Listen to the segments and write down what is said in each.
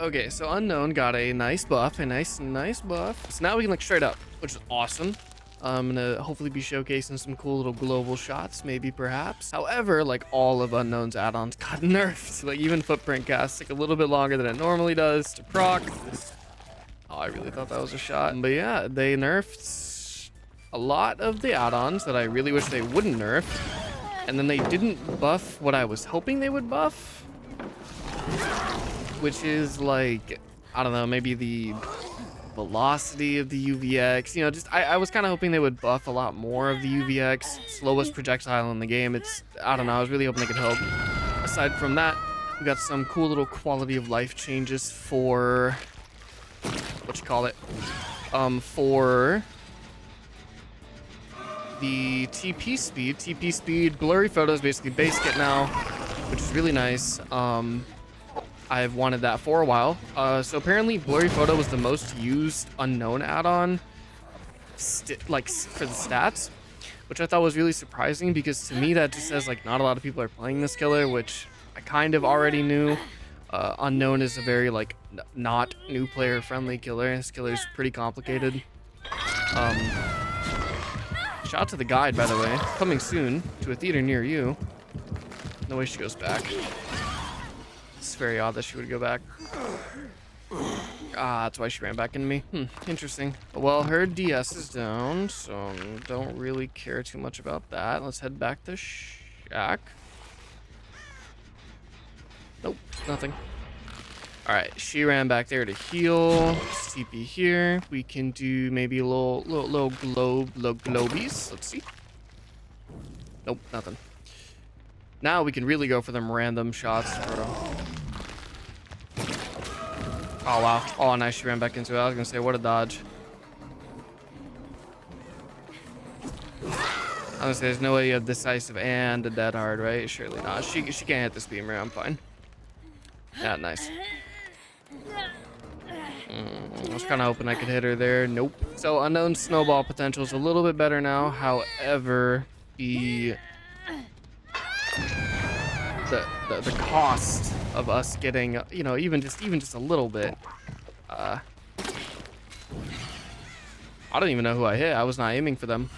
Okay, so Unknown got a nice buff, a nice buff. So now we can look straight up, which is awesome. I'm gonna hopefully be showcasing some cool little global shots, maybe perhaps. However, like all of Unknown's add-ons got nerfed. Like even footprint casts take a little bit longer than it normally does to proc. Oh, I really thought that was a shot. But yeah, they nerfed a lot of the add-ons that I really wish they wouldn't nerf. And then they didn't buff what I was hoping they would buff, which is like, I don't know, maybe the velocity of the UVX. You know, just I was kind of hoping they would buff a lot more of the UVX, slowest projectile in the game. It's, I don't know, I was really hoping they could help. Aside from that, we got some cool little quality of life changes for for the TP speed. TP speed, blurry photos, basically base kit now, which is really nice. I've wanted that for a while. So apparently blurry photo was the most used Unknown add-on like for the stats, which I thought was really surprising, because to me that just says like not a lot of people are playing this killer, which I kind of already knew. Unknown is a very like not new player friendly killer. This killer is pretty complicated. Shout out to the guide, by the way, coming soon to a theater near you. No way she goes back. It's very odd that she would go back. Ah, that's why she ran back into me. Interesting. Well, her DS is down, so don't really care too much about that. Let's head back to Shack. Nope, nothing. All right, she ran back there to heal. TP here. We can do maybe a little globies. Let's see. Nope, nothing. Now we can really go for them random shots. Oh, wow. Oh, nice. She ran back into it. I was going to say, what a dodge. I was going to say, there's no way you have decisive and a dead hard, right? Surely not. She can't hit this beamer. I'm fine. Yeah, nice. I was kind of hoping I could hit her there. Nope. So Unknown snowball potential is a little bit better now. However, the cost of us getting, you know, even just a little bit. I don't even know who I hit. I was not aiming for them.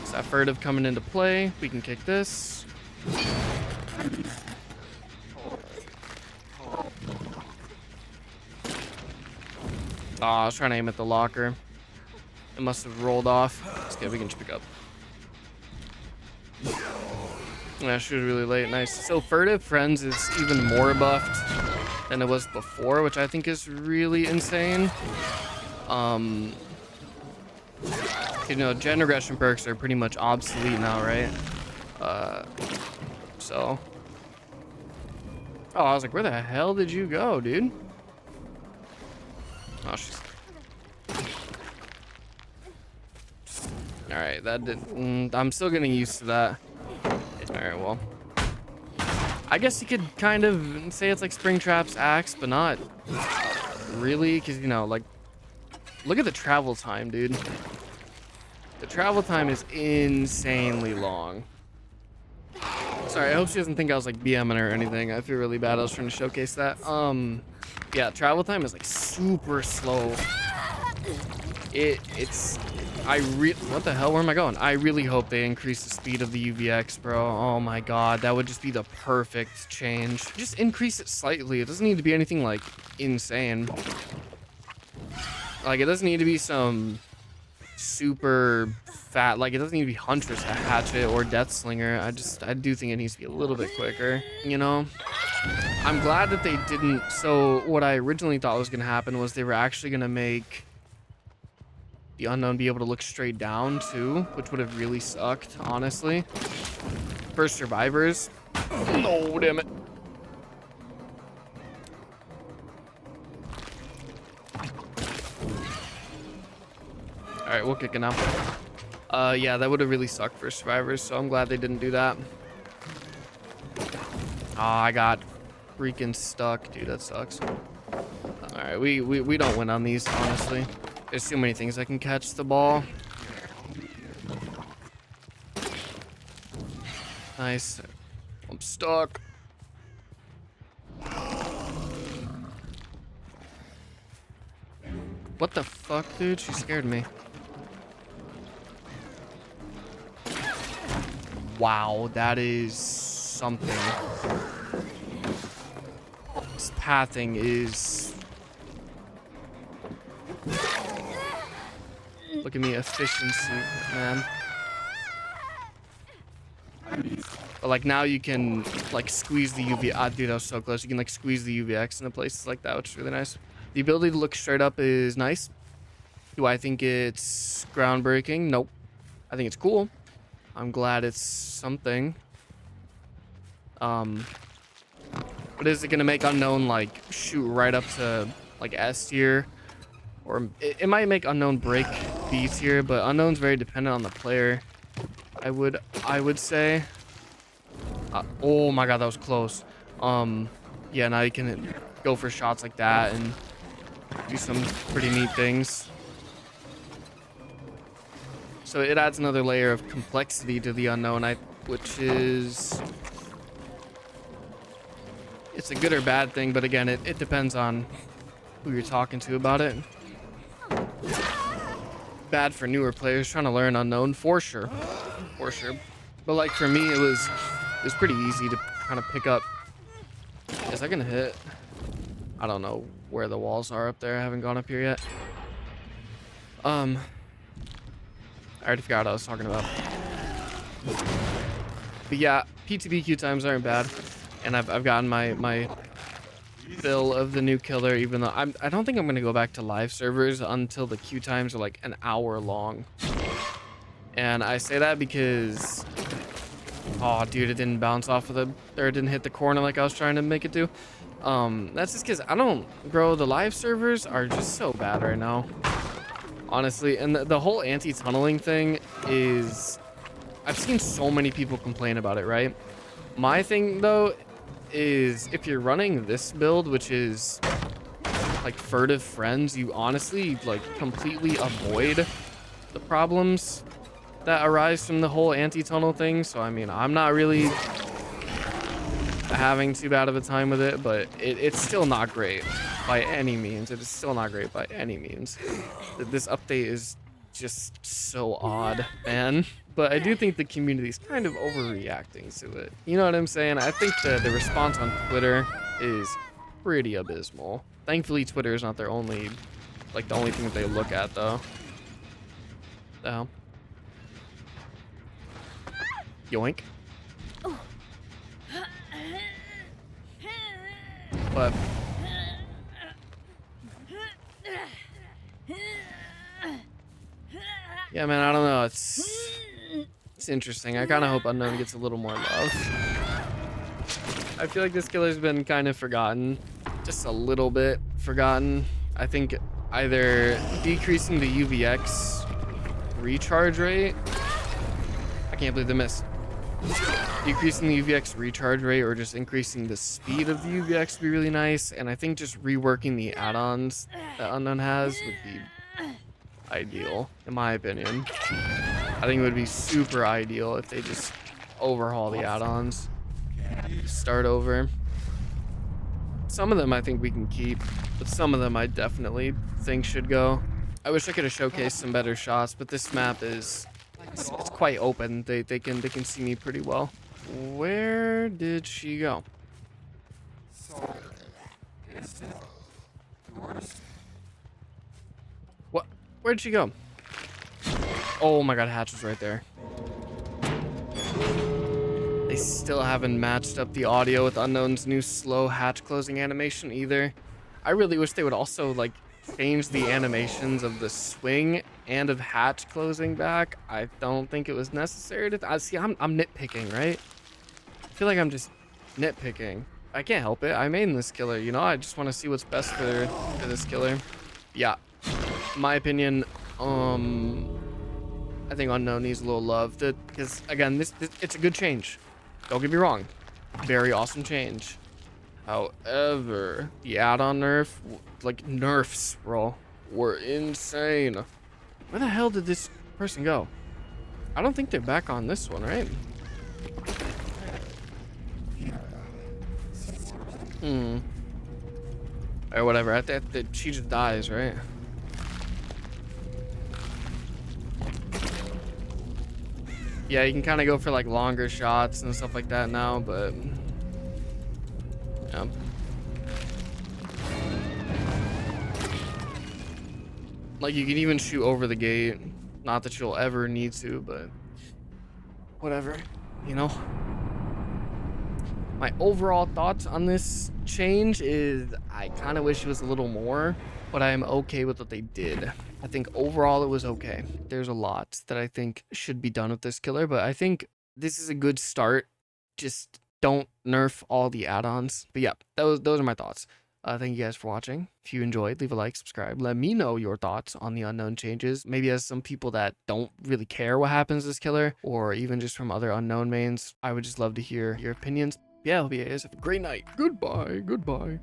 Is that furtive coming into play? We can kick this. Oh, I was trying to aim at the locker. It must have rolled off. It's okay, we can just pick up. Yeah, she was really late. Nice. So Furtive Friends is even more buffed than it was before, which I think is really insane. You know, gen regression perks are pretty much obsolete now, right? So. Oh, I was like, where the hell did you go, dude? Oh, she's... Alright, that did... I'm still getting used to that. Alright, well. I guess you could kind of say it's like Springtrap's axe, but not really, because, you know, like... Look at the travel time, dude. The travel time is insanely long. Sorry, I hope she doesn't think I was, like, BMing her or anything. I feel really bad. I was trying to showcase that. Yeah, travel time is like super slow. What the hell? Where am I going? I really hope they increase the speed of the UVX, bro. Oh my god, that would just be the perfect change. Just increase it slightly. It doesn't need to be anything like insane. Like, it doesn't need to be some super fat, like, it doesn't need to be Huntress to Hatchet or Death Slinger. I do think it needs to be a little bit quicker, you know? I'm glad that they didn't. So what I originally thought was going to happen was they were actually going to make the Unknown be able to look straight down too, which would have really sucked, honestly. For survivors. No, damn it. All right, we'll kick it now. Yeah, that would have really sucked for survivors, so I'm glad they didn't do that. I got freaking stuck, dude. That sucks. All right, we don't win on these, honestly. There's too many things I can catch the ball. Nice. I'm stuck. What the fuck, dude? She scared me. Wow, that is something. This pathing is... Look at me, efficiency, man. But like now you can like squeeze the UV. Ah, dude, I was so close. You can like squeeze the UVX into places like that, which is really nice. The ability to look straight up is nice. Do I think it's groundbreaking? Nope. I think it's cool. I'm glad it's something. But is it gonna make Unknown like shoot right up to like S tier? Or it might make Unknown break B tier, but Unknown's very dependent on the player. I would say. Oh my god, that was close. Yeah, now you can go for shots like that and do some pretty neat things. So it adds another layer of complexity to the Unknown, which is... It's a good or bad thing, but again, it depends on who you're talking to about it. Bad for newer players trying to learn Unknown, for sure. For sure. But like for me, it was pretty easy to kind of pick up. Is that gonna hit? I don't know where the walls are up there. I haven't gone up here yet. I already forgot what I was talking about. But yeah, PTBQ times aren't bad, and I've gotten my fill of the new killer. Even though I don't think I'm gonna go back to live servers until the queue times are like an hour long. And I say that because, oh dude, it didn't bounce off of or it didn't hit the corner like I was trying to make it do. That's just because bro, the live servers are just so bad right now. Honestly, and the whole anti-tunneling thing is, I've seen so many people complain about it, right? My thing though is if you're running this build, which is like furtive friends, you honestly like completely avoid the problems that arise from the whole anti-tunnel thing. So I mean, I'm not really having too bad of a time with it, but it's still not great by any means. It is still not great by any means. This update is just so odd, man. But I do think the community is kind of overreacting to it. You know what I'm saying? I think the response on Twitter is pretty abysmal. Thankfully, Twitter is not their only, like the only thing that they look at though. The hell? Yoink. But yeah, man, I don't know. It's interesting. I kind of hope Unknown gets a little more love. I feel like this killer's been kind of forgotten, just a little bit forgotten. I think either decreasing the UVX recharge rate. I can't believe they missed. Decreasing the UVX recharge rate or just increasing the speed of the UVX would be really nice. And I think just reworking the add-ons that Unknown has would be ideal, in my opinion. I think it would be super ideal if they just overhaul the add-ons. Start over. Some of them I think we can keep, but some of them I definitely think should go. I wish I could have showcased some better shots, but this map is... It's quite open. They can see me pretty well. Where did she go? What? Where'd she go? Oh my god, Hatch was right there. They still haven't matched up the audio with Unknown's new slow Hatch closing animation either. I really wish they would also like change the animations of the swing and of Hatch closing back. I don't think it was necessary to see. I'm nitpicking, right? I feel like I'm just nitpicking. I can't help it. I made this killer, you know. I just want to see what's best for this killer. Yeah, my opinion. I think Unknown needs a little love because again, this it's a good change. Don't get me wrong, very awesome change. However, the add-on nerf, like nerfs, bro, were insane. Where the hell did this person go? I don't think they're back on this one, right? Or whatever. She just dies, right? Yeah, you can kind of go for like longer shots and stuff like that now, but yeah. Like you can even shoot over the gate. Not that you'll ever need to, but whatever, you know. My overall thoughts on this change is I kind of wish it was a little more, but I am okay with what they did. I think overall it was okay. There's a lot that I think should be done with this killer, but I think this is a good start. Just don't nerf all the add-ons. But yeah, those are my thoughts. Thank you guys for watching. If you enjoyed, leave a like, subscribe. Let me know your thoughts on the unknown changes. Maybe as some people that don't really care what happens to this killer, or even just from other unknown mains, I would just love to hear your opinions. Yeah, hope you guys have a great night. Goodbye. Goodbye.